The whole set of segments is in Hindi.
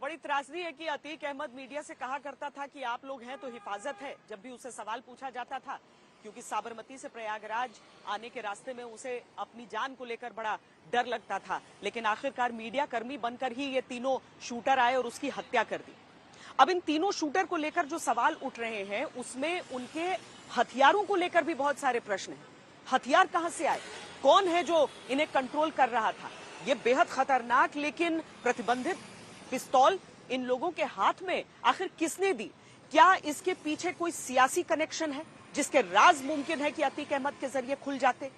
बड़ी त्रासदी है कि अतीक अहमद मीडिया से कहा करता था कि आप लोग हैं तो हिफाजत है, जब भी उसे सवाल पूछा जाता था, क्योंकि साबरमती से प्रयागराज आने के रास्ते में उसे अपनी जान को लेकर बड़ा डर लगता था। लेकिन आखिरकार मीडिया कर्मी बनकर ही ये तीनों शूटर आए और उसकी हत्या कर दी। अब इन तीनों शूटर को लेकर जो सवाल उठ रहे हैं उसमें उनके हथियारों को लेकर भी बहुत सारे प्रश्न हैं। हथियार कहां से आए, कौन है जो इन्हें कंट्रोल कर रहा था? ये बेहद खतरनाक लेकिन प्रतिबंधित पिस्तौल इन लोगों के हाथ में आखिर किसने दी? क्या इसके पीछे कोई सियासी कनेक्शन है जिसके राज मुमकिन है कि अतीक अहमद के जरिए खुल जाते,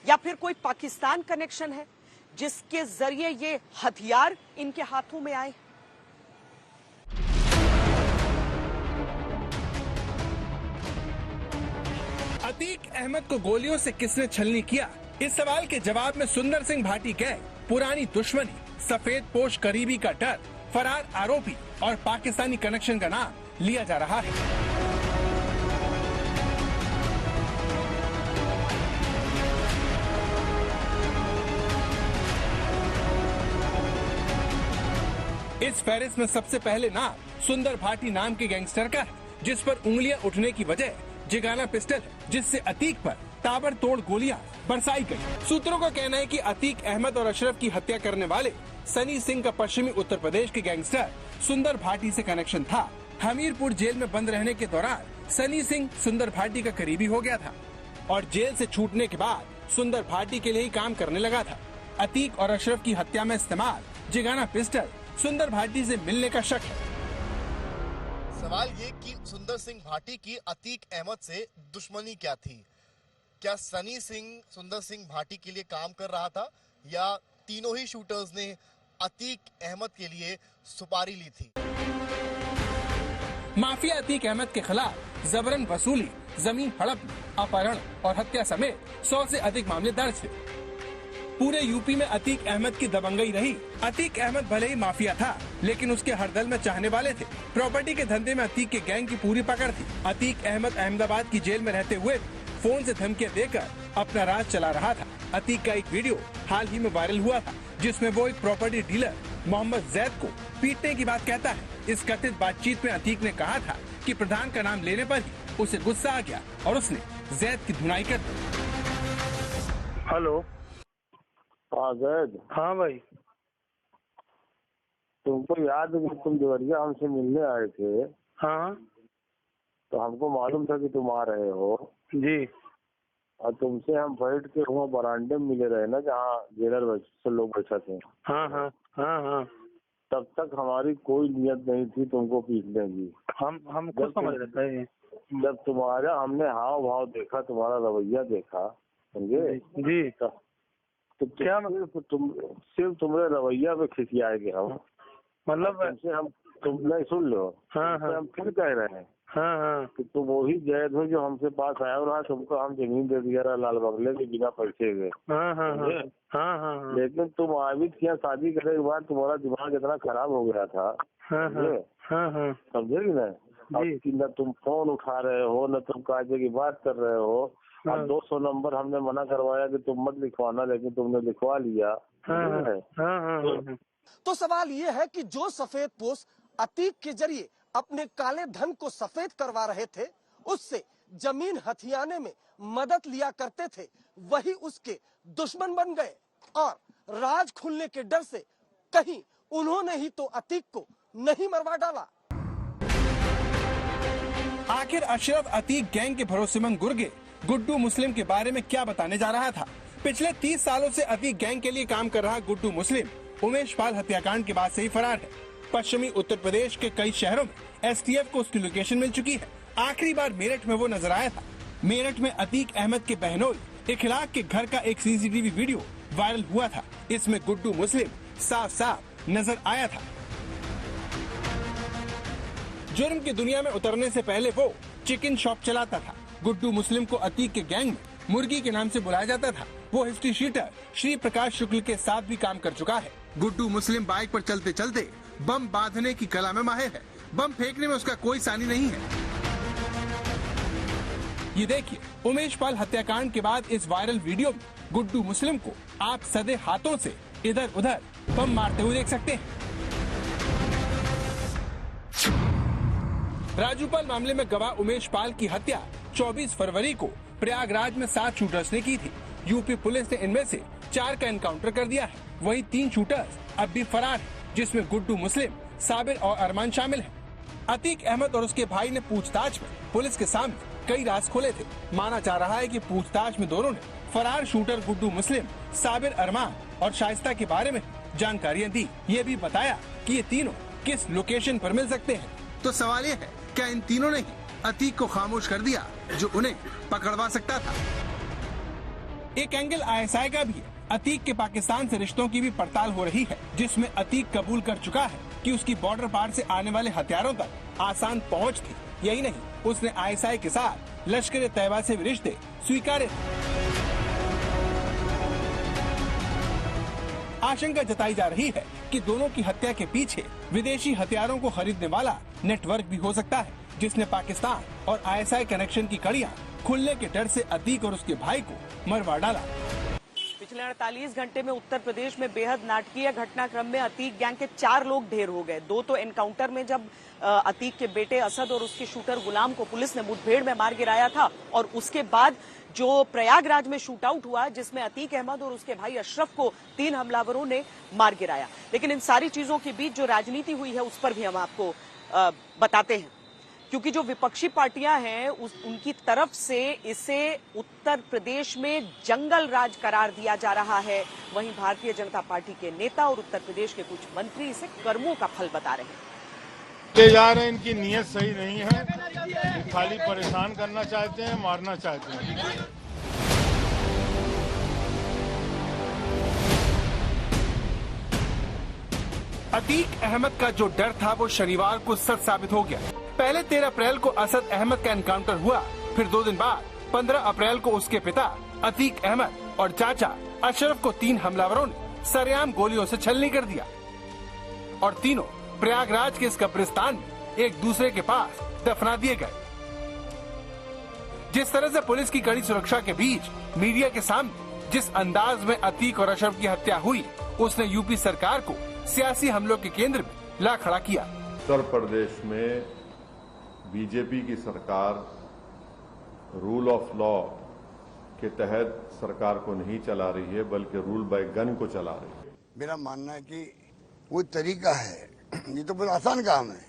या फिर कोई पाकिस्तान कनेक्शन है जिसके जरिए ये हथियार इनके हाथों में आए? अतीक अहमद को गोलियों से किसने छलनी किया, इस सवाल के जवाब में सुंदर सिंह भाटी गैंग, पुरानी दुश्मनी, सफेद पोश करीबी का डर, फरार आरोपी और पाकिस्तानी कनेक्शन का नाम लिया जा रहा है। इस फहरिस्त में सबसे पहले नाम सुंदर भाटी नाम के गैंगस्टर का है, जिस पर उंगलियां उठने की वजह जिगाना पिस्टल है, जिससे अतीक पर ताबड़तोड़ गोलियां बरसाई गई। सूत्रों का कहना है कि अतीक अहमद और अशरफ की हत्या करने वाले सनी सिंह का पश्चिमी उत्तर प्रदेश के गैंगस्टर सुंदर भाटी से कनेक्शन था। हमीरपुर जेल में बंद रहने के दौरान सनी सिंह सुंदर भाटी का करीबी हो गया था और जेल से छूटने के बाद सुंदर भाटी के लिए ही काम करने लगा था। अतीक और अशरफ की हत्या में इस्तेमाल जिगाना पिस्टल सुंदर भाटी से मिलने का शक है। सवाल ये कि सुंदर सिंह भाटी की अतीक अहमद से दुश्मनी क्या थी? क्या सनी सिंह सुंदर सिंह भाटी के लिए काम कर रहा था या तीनों ही शूटर्स ने अतीक अहमद के लिए सुपारी ली थी? माफिया अतीक अहमद के खिलाफ जबरन वसूली, जमीन हड़प, अपहरण और हत्या समेत 100 से अधिक मामले दर्ज थे। पूरे यूपी में अतीक अहमद की दबंगई रही। अतीक अहमद भले ही माफिया था, लेकिन उसके हरदल में चाहने वाले थे। प्रॉपर्टी के धंधे में अतीक के गैंग की पूरी पकड़ थी। अतीक अहमद अहमदाबाद की जेल में रहते हुए फोन से धमकियां देकर अपना राज चला रहा था। अतीक का एक वीडियो हाल ही में वायरल हुआ था, जिसमें वो एक प्रॉपर्टी डीलर मोहम्मद जैद को पीटने की बात कहता है। इस कथित बातचीत में अतीक ने कहा था कि प्रधान का नाम लेने पर ही उसे गुस्सा आ गया और उसने जैद की धुनाई कर दी। हेलो। हाँ जैद। हाँ भाई। तुमको याद है कि तुम देवरिया हमसे मिलने आए थे? हाँ। तो हमको मालूम था कि तुम आ रहे हो जी। और तुमसे हम बैठ के वहाँ बरामदे में मिले रहे ना, जहाँ जेलर से लोग बैठे थे। हाँ हाँ हाँ हाँ। तब तक हमारी कोई नियत नहीं थी तुमको पीटने की। हम खुद समझ रहे थे। जब तुम्हारा हमने हाव भाव देखा, तुम्हारा रवैया देखा, समझे जी। तो क्या मतलब सिर्फ तुम्हारे रवैया पे खिसियाएंगे हम, मतलब तुमसे हम तुम नहीं सुन लो। हाँ हाँ। हम फिर कह रहे हैं हाँ हाँ कि तुम वही जैद हो जो हमसे पास आया और तुमको हम जमीन दे दिया रहा लाल बंगले के बिना पैसे के। हाँ हाँ हाँ हाँ। लेकिन तुम आबिद के यहाँ शादी करने के बाद तुम्हारा दिमाग इतना खराब हो गया था, समझे कि नहीं? न तुम फोन उठा रहे हो, न तुम कायदे की बात कर रहे हो। और 200 नंबर हमने मना करवाया कि तुम मत लिखवाना, लेकिन तुमने लिखवा लिया। तो सवाल ये है कि जो सफेद पोश अतीक के जरिए अपने काले धन को सफेद करवा रहे थे, उससे जमीन हथियाने में मदद लिया करते थे, वही उसके दुश्मन बन गए और राज खुलने के डर से कहीं उन्होंने ही तो अतीक को नहीं मरवा डाला। आखिर अशरफ अतीक गैंग के भरोसेमंद गुर्गे गुड्डू मुस्लिम के बारे में क्या बताने जा रहा था? पिछले 30 सालों से अतीक गैंग के लिए काम कर रहा गुड्डू मुस्लिम उमेश पाल हत्याकांड के बाद से ही फरार है। पश्चिमी उत्तर प्रदेश के कई शहरों में एसटीएफ को उसकी लोकेशन मिल चुकी है। आखिरी बार मेरठ में वो नजर आया था। मेरठ में अतीक अहमद के बहनोई इखलाक के घर का एक सीसीटीवी वीडियो वायरल हुआ था। इसमें गुड्डू मुस्लिम साफ साफ नजर आया था। जुर्म की दुनिया में उतरने से पहले वो चिकन शॉप चलाता था। गुड्डू मुस्लिम को अतीक के गैंग में मुर्गी के नाम से बुलाया जाता था। वो हिस्ट्री शीटर श्री प्रकाश शुक्ल के साथ भी काम कर चुका है। गुड्डू मुस्लिम बाइक पर चलते चलते बम बांधने की कला में माहिर है। बम फेंकने में उसका कोई सानी नहीं है। ये देखिए, उमेश पाल हत्याकांड के बाद इस वायरल वीडियो में गुड्डू मुस्लिम को आप सदे हाथों से इधर उधर बम मारते हुए देख सकते हैं। राजूपाल मामले में गवाह उमेश पाल की हत्या 24 फरवरी को प्रयागराज में 7 शूटर्स ने की थी। यूपी पुलिस ने इनमें से 4 का एनकाउंटर कर दिया है। वहीं 3 शूटर्स अब भी फरार हैं, जिसमें गुड्डू मुस्लिम, साबिर और अरमान शामिल हैं। अतीक अहमद और उसके भाई ने पूछताछ में पुलिस के सामने कई राज खोले थे। माना जा रहा है कि पूछताछ में दोनों ने फरार शूटर गुड्डू मुस्लिम, साबिर, अरमान और शाइस्ता के बारे में जानकारियां दी। ये भी बताया कि ये तीनों किस लोकेशन पर मिल सकते हैं। तो सवाल ये है, क्या इन तीनों ने ही अतीक को खामोश कर दिया जो उन्हें पकड़वा सकता था? एक एंगल आईएसआई का भी है। अतीक के पाकिस्तान से रिश्तों की भी पड़ताल हो रही है, जिसमें अतीक कबूल कर चुका है कि उसकी बॉर्डर पार से आने वाले हथियारों तक आसान पहुंच थी। यही नहीं, उसने आईएसआई के साथ लश्कर तैयबा से भी रिश्ते स्वीकारे थे। आशंका जताई जा रही है कि दोनों की हत्या के पीछे विदेशी हथियारों को खरीदने वाला नेटवर्क भी हो सकता है, जिसने पाकिस्तान और आईएसआई कनेक्शन की कड़ियां खुलने के डर से अतीक और उसके भाई को मरवा डाला। पिछले 48 घंटे में उत्तर प्रदेश में बेहद नाटकीय घटनाक्रम में अतीक गैंग के 4 लोग ढेर हो गए। 2 तो एनकाउंटर में जब अतीक के बेटे असद और उसके शूटर गुलाम को पुलिस ने मुठभेड़ में मार गिराया था, और उसके बाद जो प्रयागराज में शूट आउट हुआ जिसमें अतीक अहमद और उसके भाई अशरफ को 3 हमलावरों ने मार गिराया। लेकिन इन सारी चीजों के बीच जो राजनीति हुई है उस पर भी हम आपको बताते हैं, क्योंकि जो विपक्षी पार्टियां हैं उनकी तरफ से इसे उत्तर प्रदेश में जंगल राज करार दिया जा रहा है। वहीं भारतीय जनता पार्टी के नेता और उत्तर प्रदेश के कुछ मंत्री इसे कर्मों का फल बता रहे हैं। ले जा रहे हैं, इनकी नीयत सही नहीं है, खाली परेशान करना चाहते हैं, मारना चाहते हैं। अतीक अहमद का जो डर था वो शनिवार को सच साबित हो गया। पहले 13 अप्रैल को असद अहमद का एनकाउंटर हुआ, फिर 2 दिन बाद 15 अप्रैल को उसके पिता अतीक अहमद और चाचा अशरफ को 3 हमलावरों ने सरेआम गोलियों से छलनी कर दिया, और तीनों प्रयागराज के इस कब्रिस्तान में एक दूसरे के पास दफना दिए गए। जिस तरह से पुलिस की कड़ी सुरक्षा के बीच मीडिया के सामने जिस अंदाज में अतीक और अशरफ की हत्या हुई, उसने यूपी सरकार को सियासी हमलों के केंद्र में ला खड़ा किया। उत्तर प्रदेश में बीजेपी की सरकार रूल ऑफ लॉ के तहत सरकार को नहीं चला रही है, बल्कि रूल बाय गन को चला रही है। मेरा मानना है कि वो तरीका है, ये तो बहुत आसान काम है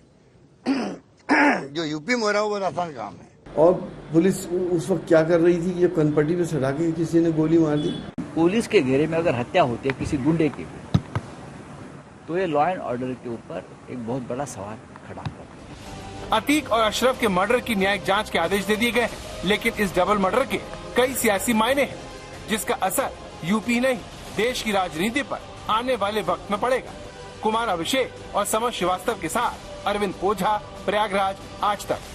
जो यूपी में हो रहा है, वो बहुत आसान काम है। और पुलिस उस वक्त क्या कर रही थी कि जब कनपट्टी पे सटा के किसी ने गोली मार दी। पुलिस के घेरे में अगर हत्या होती है किसी गुंडे की, तो ये लॉ एंड ऑर्डर के ऊपर एक बहुत बड़ा सवाल खड़ा करता है। अतीक और अशरफ के मर्डर की न्यायिक जांच के आदेश दे दिए गए हैं, लेकिन इस डबल मर्डर के कई सियासी मायने हैं, जिसका असर यूपी नहीं देश की राजनीति पर आने वाले वक्त में पड़ेगा। कुमार अभिषेक और समर श्रीवास्तव के साथ अरविंद ओझा, प्रयागराज, आज तक।